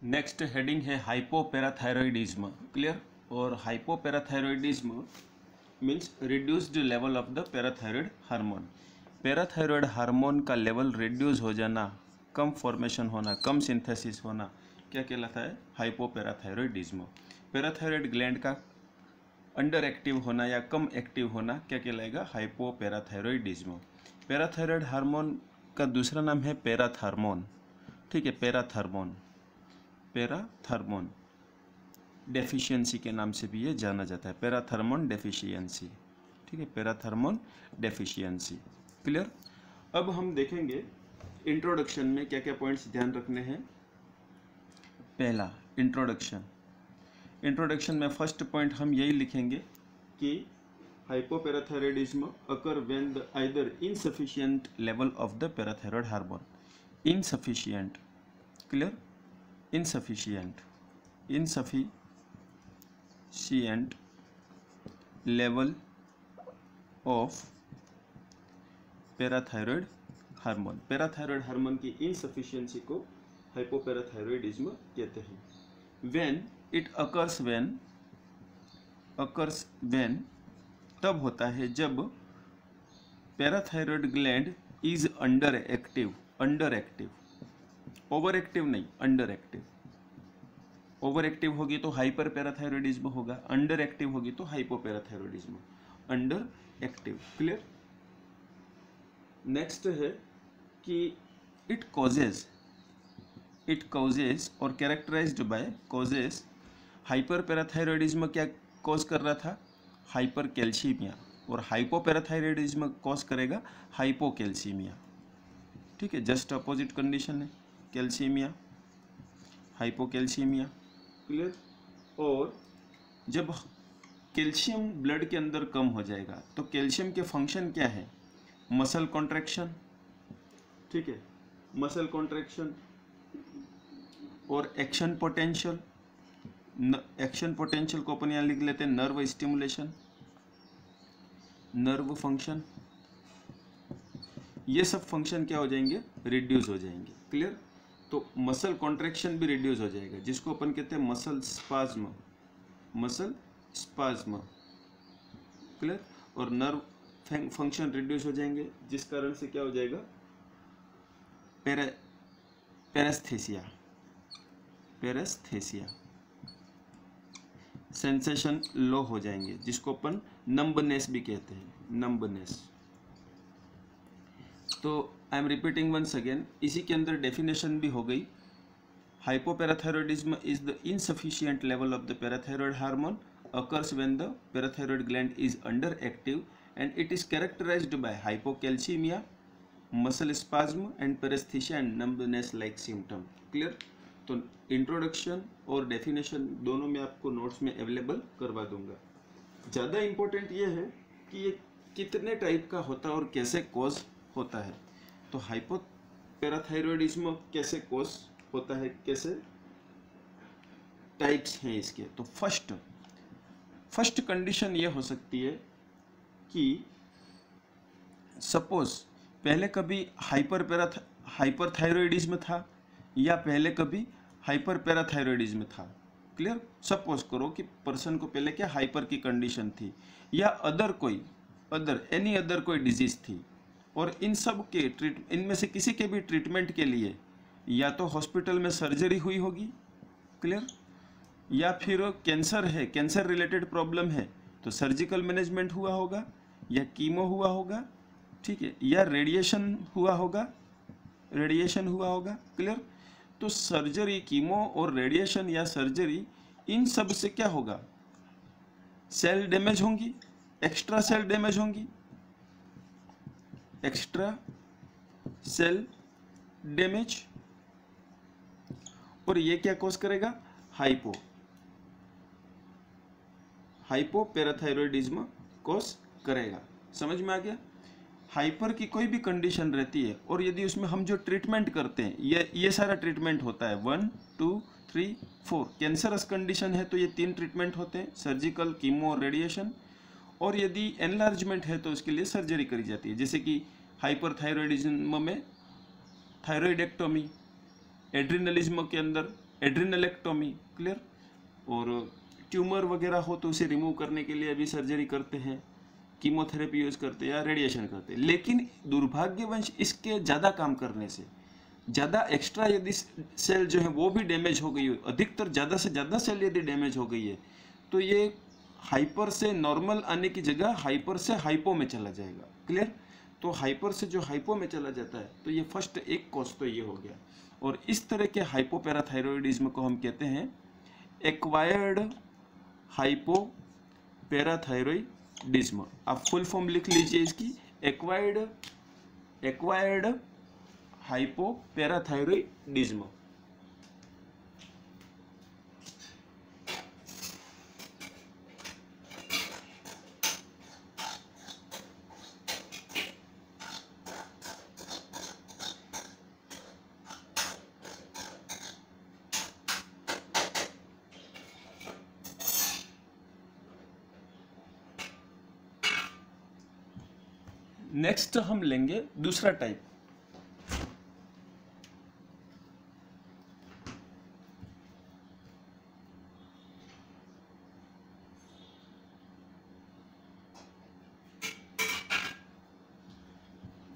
Next heading है hypoparathyroidism. Clear. और hypoparathyroidism means reduced level of the parathyroid hormone. Parathyroid hormone का level reduce हो जाना, कम formation होना, कम सिंथेसिस होना क्या कहलाता है? हाइपोपैराथायरॉयडिज्म। पैराथायरॉयड ग्लैंड का अंडर एक्टिव होना या कम एक्टिव होना क्या कहलाएगा? हाइपोपैराथायरॉयडिज्म। पैराथायरॉयड हार्मोन का दूसरा नाम है पैराथार्मोन। ठीक है, पैराथार्मोन। पैराथार्मोन डेफिशिएंसी के नाम से भी ये जाना जाता है, पैराथार्मोन डेफिशिएंसी। ठीक है, पैराथार्मोन डेफिशिएंसी। क्लियर। अब हम देखेंगे इंट्रोडक्शन में क्या क्या पॉइंट्स ध्यान रखने हैं। पहला, इंट्रोडक्शन। इंट्रोडक्शन में फर्स्ट पॉइंट हम यही लिखेंगे कि hypoparathyroidism occur when the either insufficient level of the parathyroid hormone. Insufficient. Clear. insufficient level of parathyroid hormone. Parathyroid hormone की इनसफिशियंसी को हाइपोपैराथायरॉयडिज्म कहते हैं। when it occurs when तब होता है जब parathyroid gland is under active. Over active नहीं, under active. Over active होगी तो हाइपर पैराथायरॉयडिज्म होगा, अंडर एक्टिव होगी तो hypoparathyroidism. Under active. Clear. Next है कि इट कॉजेज और characterised by causes. Hyper parathyroidism क्या कॉज कर रहा था? Hyper calcaemia. और हाइपोपैराथायरॉयडिज्म कॉज करेगा हाइपोकैल्शियमिया। ठीक है, जस्ट अपोजिट कंडीशन है, कैल्शियमिया, हाइपोकैल्शियमिया। क्लियर। और जब कैल्शियम ब्लड के अंदर कम हो जाएगा तो कैल्शियम के फंक्शन क्या है? Muscle contraction. ठीक है, मसल कॉन्ट्रैक्शन और एक्शन पोटेंशियल। एक्शन पोटेंशियल को अपन यहाँ लिख लेते हैं नर्व स्टिमुलेशन, नर्व फंक्शन। ये सब फंक्शन क्या हो जाएंगे? रिड्यूस हो जाएंगे। क्लियर। तो मसल कॉन्ट्रैक्शन भी रिड्यूस हो जाएगा, जिसको अपन कहते हैं muscle spasm. Muscle spasm. Clear. और नर्व फंक्शन रिड्यूस हो जाएंगे, जिस कारण से क्या हो जाएगा? पैरेस्थेसिया। सेंसेशन लो हो जाएंगे, जिसको अपन नंबनेस भी कहते हैं, नंबनेस। तो I am repeating once again, इसी के अंदर डेफिनेशन भी हो गई। Hypoparathyroidism is the insufficient level of the parathyroid hormone occurs when the parathyroid gland is underactive and it is characterized by hypocalcemia, muscle spasm and paresthesia and numbness like symptom. Clear? तो introduction और definition दोनों में आपको notes में available करवा दूंगा। ज़्यादा important ये है कि ये कितने टाइप का होता है और कैसे कॉज होता है। तो हाइपोपैराथायरॉयडिज्म कैसे कॉज होता है, कैसे टाइप्स हैं इसके। तो फर्स्ट कंडीशन ये हो सकती है कि सपोज पहले कभी हाइपरथायरॉयडिज्म था या पहले कभी हाइपरपैराथायरॉयडिज्म था। क्लियर। सपोज करो कि पर्सन को पहले क्या हाइपर की कंडीशन थी या एनी अदर कोई डिजीज थी, और इन सब के इनमें से किसी के भी ट्रीटमेंट के लिए या तो हॉस्पिटल में सर्जरी हुई होगी। क्लियर। या फिर कैंसर है, कैंसर रिलेटेड प्रॉब्लम है तो सर्जिकल मैनेजमेंट हुआ होगा या कीमो हुआ होगा। ठीक है, या रेडिएशन हुआ होगा। क्लियर। तो सर्जरी, कीमो और रेडिएशन या सर्जरी, इन सब से क्या होगा? सेल डैमेज होंगी, एक्स्ट्रा सेल डैमेज होंगी, एक्स्ट्रा सेल डैमेज। और ये क्या कॉज करेगा? हाइपोपैराथायरॉयडिज्म कॉज करेगा। समझ में आ गया? हाइपर की कोई भी कंडीशन रहती है और यदि उसमें हम जो ट्रीटमेंट करते हैं, ये सारा ट्रीटमेंट होता है 1 2 3 4। कैंसरस कंडीशन है तो ये 3 ट्रीटमेंट होते हैं, सर्जिकल, कीमो और रेडिएशन। और यदि एनलार्जमेंट है तो उसके लिए सर्जरी करी जाती है, जैसे कि हाइपरथायरॉयडिज्म में थायरॉइडेक्टोमी, एड्रिनलिज्म के अंदर एड्रिनलेक्टोमी, क्लियर। और ट्यूमर वगैरह हो तो उसे रिमूव करने के लिए अभी सर्जरी करते हैं, कीमोथेरेपी यूज करते हैं या रेडिएशन करते हैं। लेकिन दुर्भाग्यवश इसके ज़्यादा काम करने से ज़्यादा एक्स्ट्रा यदि सेल जो है वो भी डैमेज हो गई हो, अधिकतर ज़्यादा से ज़्यादा सेल यदि डैमेज हो गई है तो ये हाइपर से नॉर्मल आने की जगह हाइपर से हाइपो में चला जाएगा, क्लियर। तो हाइपर से जो हाइपो में चला जाता है तो ये फर्स्ट एक कॉज तो ये हो गया। और इस तरह के हाइपोपैराथायरॉयडिज्म को हम कहते हैं एक्वायर्ड हाइपोपैराथायरॉयडिज्म। आप फुल फॉर्म लिख लीजिए इसकी, एक्वायर्ड हाइपोपैराथायरॉयडिज्म। नेक्स्ट हम लेंगे दूसरा टाइप,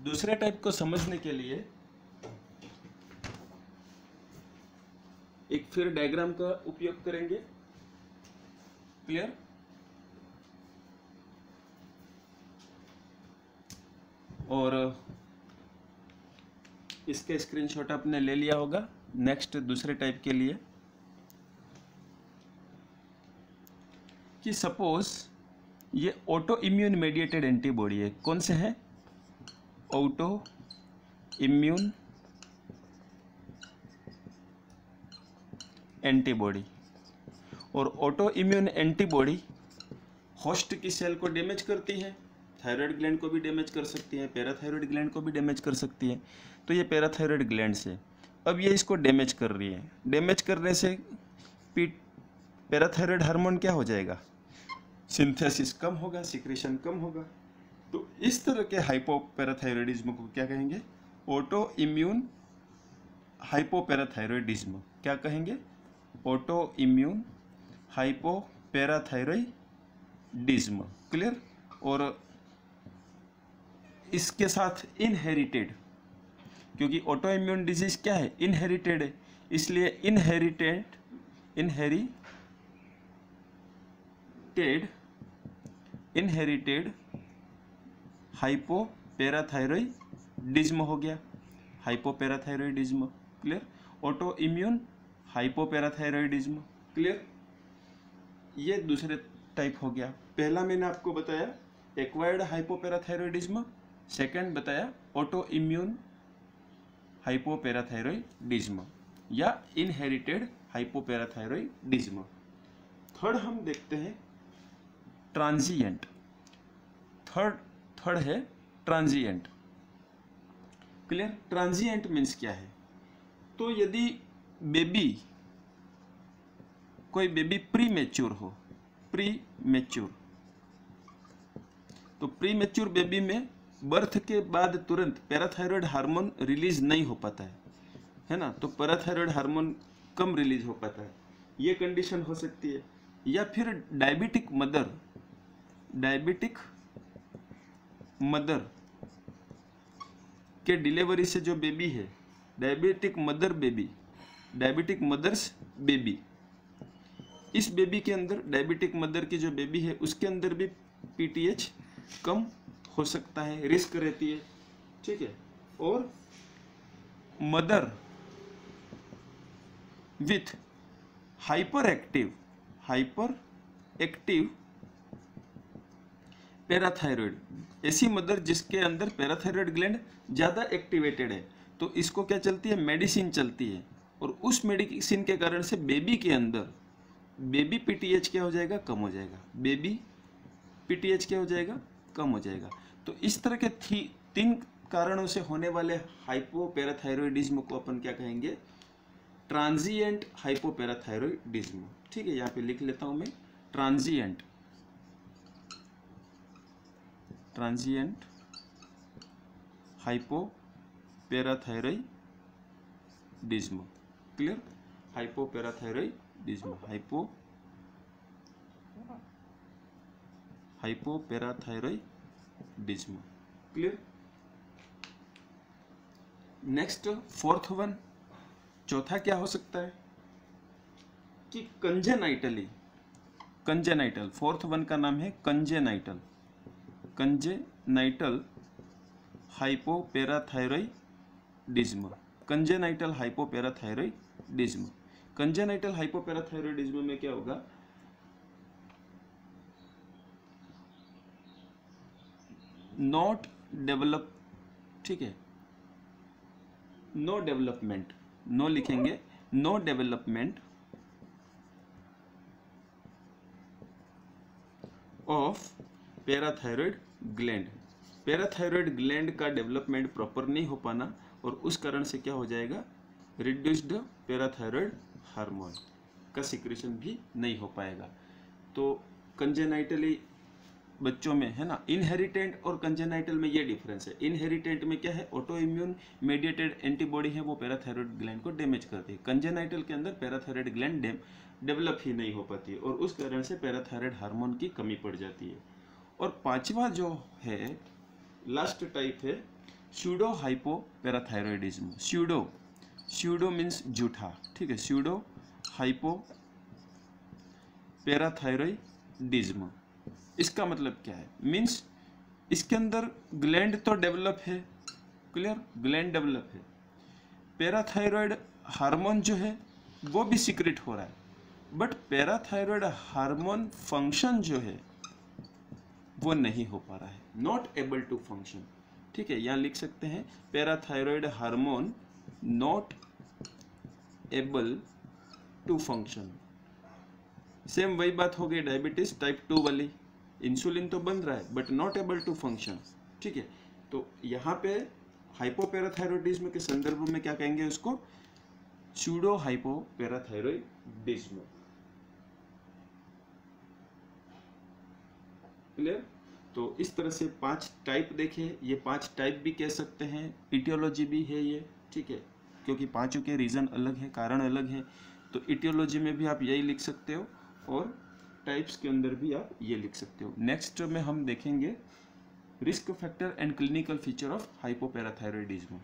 दूसरे टाइप को समझने के लिए एक फिर डायग्राम का उपयोग करेंगे, क्लियर। और इसके स्क्रीनशॉट आपने ले लिया होगा। नेक्स्ट दूसरे टाइप के लिए कि सपोज ये ऑटो इम्यून मेडिएटेड एंटीबॉडी है। कौन से है? Auto immune antibody. और ऑटो इम्यून एंटीबॉडी होस्ट की सेल को डैमेज करती है, थायराइड ग्लैंड को भी डैमेज कर सकती है, पैराथायरॉयड ग्लैंड को भी डैमेज कर सकती है। तो ये पैराथायरॉयड ग्लैंड से अब ये इसको डैमेज कर रही है। डैमेज करने से पैराथायरॉयड हार्मोन क्या हो जाएगा? सिंथेसिस कम होगा, सिक्रेशन कम होगा। तो इस तरह के हाइपोपैराथायरॉयडिज्म को क्या कहेंगे? Auto immune hypoparathyroidism. क्या कहेंगे? Auto immune hypoparathyroidism, clear. और इसके साथ इनहेरिटेड, क्योंकि ऑटो इम्यून डिजीज क्या है? इनहेरिटेड है, इसलिए इनहेरिटेड हाइपोपैराथायरॉयडिज्म हो गया, hypoparathyroidism, clear. Auto immune hypoparathyroidism, clear. ये दूसरे टाइप हो गया। पहला मैंने आपको बताया एक्वायर्ड हाइपोपैराथायरॉयडिज्म, सेकंड बताया ऑटो इम्यून हाइपोपैराथायरॉयडिज्म या इनहेरिटेड हाइपोपैराथायरॉयडिज्म। थर्ड हम देखते हैं ट्रांजिएंट। थर्ड है ट्रांजिएंट, क्लियर। ट्रांजिएंट मीन्स क्या है? तो यदि कोई बेबी प्री मैच्योर हो, तो प्री मैच्योर बेबी में बर्थ के बाद तुरंत पैराथायरॉयड हार्मोन रिलीज नहीं हो पाता है ना। तो पैराथायरॉयड हार्मोन कम रिलीज हो पाता है, ये कंडीशन हो सकती है। या फिर डायबिटिक मदर के डिलीवरी से जो बेबी है, डायबिटिक मदर्स बेबी, इस बेबी के अंदर, डायबिटिक मदर की जो बेबी है उसके अंदर भी पीटीएच कम हो सकता है, रिस्क रहती है, ठीक है। और mother with hyper active parathyroid, ऐसी मदर जिसके अंदर पैराथायरॉयड ग्लैंड ज़्यादा एक्टिवेटेड है, तो इसको क्या चलती है? मेडिसिन चलती है। और उस मेडिसिन के कारण से बेबी के अंदर बेबी पीटीएच क्या हो जाएगा? कम हो जाएगा। बेबी पीटीएच क्या हो जाएगा? कम हो जाएगा। तो इस तरह के 3 कारणों से होने वाले हाइपोपैराथायरॉयडिज्म को अपन क्या कहेंगे? ट्रांजिएंट हाइपोपैराथायरॉयडिज्म, ठीक है। यहाँ पे लिख लेता हूं मैं, transient hypoparathyroidism, clear. Hypoparathyroidism, hypoparathyroidism. Clear. Next fourth one, चौथा क्या हो सकता है कि कंजेनाइटल, फोर्थ वन का नाम है कंजेनाइटल हाइपोपैराथायरॉयडिज्म। कंजेनाइटल हाइपोपैराथायरॉयडिज्म में क्या होगा, नॉट डेवलप, ठीक है, नो डेवलपमेंट, नो लिखेंगे, no development of parathyroid gland. Parathyroid gland का डेवलपमेंट प्रॉपर नहीं हो पाना, और उस कारण से क्या हो जाएगा, रिड्यूस्ड पैराथायरॉयड हार्मोन का सिक्रेशन भी नहीं हो पाएगा। तो कंजेनाइटली बच्चों में है ना, इनहेरिटेंट और कंजेनाइटल में ये डिफरेंस है। इनहेरिटेंट में क्या है, ऑटो इम्यून मेडिएटेड एंटीबॉडी है, वो पैराथायरॉयड ग्लैंड को डैमेज करती है। कंजेनाइटल के अंदर पैराथायरॉयड ग्लैंड डेवलप ही नहीं हो पाती है, और उस कारण से पैराथायरॉयड हार्मोन की कमी पड़ जाती है। और पांचवा जो है, लास्ट टाइप है स्यूडो हाइपोपैराथायरॉयडिज्म। स्यूडो मीन्स झूठा, ठीक है, स्यूडो हाइपोपैराथायरॉयडिज्म। इसका मतलब क्या है, मीन्स इसके अंदर ग्लैंड तो डेवलप है, क्लियर, ग्लैंड डेवलप है, पैराथायरॉयड हार्मोन जो है वो भी सीक्रेट हो रहा है, बट पैराथायरॉयड हार्मोन फंक्शन जो है वो नहीं हो पा रहा है, नॉट एबल टू फंक्शन। ठीक है, यहां लिख सकते हैं parathyroid hormone not able to function. Same वही बात हो गई डायबिटीज टाइप 2 वाली, इंसुलिन तो बन रहा है but not able to function. ठीक है, तो यहाँ पे हाइपोपैराथायरॉयडिज्म के संदर्भ में क्या कहेंगे उसको, स्यूडो हाइपोपैराथायरॉयडिज्म। क्लियर। तो इस तरह से 5 टाइप देखे, ये 5 टाइप भी कह सकते हैं, इटियोलॉजी भी है ये, ठीक है, क्योंकि पांचों के रीजन अलग है, कारण अलग है, तो इटियोलॉजी में भी आप यही लिख सकते हो और टाइप्स के अंदर भी आप ये लिख सकते हो। नेक्स्ट में हम देखेंगे risk factor and clinical feature of hypoparathyroidism.